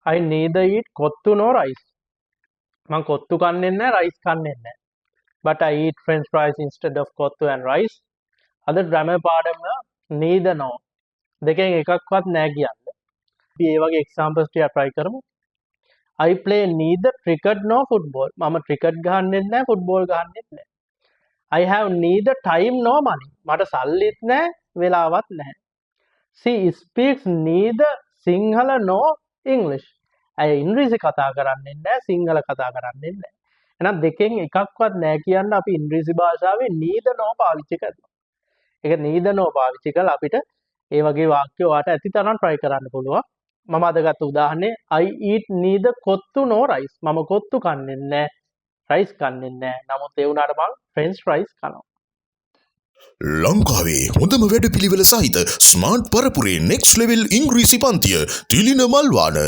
I neither eat kottu nor rice. මං කොත්තු කන්නේ නැහැ rice කන්නේ නැහැ. But I eat french fries instead of kottu and rice. අද grammar පාඩම neither nor දෙකෙන් එකක්වත් නැහැ කියන්නේ. අපි ඒ වගේ examples ටික try කරමු. I play neither cricket nor football. මම cricket ගහන්නෙත් නැහැ football ගහන්නෙත් නැහැ. I have neither time nor money. මට සල්ලිත් නැහැ වෙලාවත් නැහැ. She speaks neither Sinhala nor English. ඇය ඉංග්‍රීසි කතා කරන්නේ නැහැ සිංහල කතා කරන්නේ නැහැ. එහෙනම් දෙකෙන් එකක්වත් නැහැ කියන්න අපි ඉංග්‍රීසි භාෂාවේ neither nor පාවිච්චි කරනවා. ඒක neither nor පාවිච්චි කරලා අපිට ඒ වගේ වාක්‍ය ඔයාට ඇති තරම් try කරන්න පුළුවන්. මම අද ගත්ත උදාහරණේ I eat neither kottu nor rice. මම කොත්තු කන්නේ නැහැ rice කන්නේ නැහැ. නමුත් ඒ වුණාට මම french fries කනවා. ලංකාවේ හොඳම වැඩපිළිවෙල සහිත ස්මාර්ට් පරපුරේ නෙක්ස්ට් ලෙවල් ඉංග්‍රීසි පන්තිය තිලින මල්වාන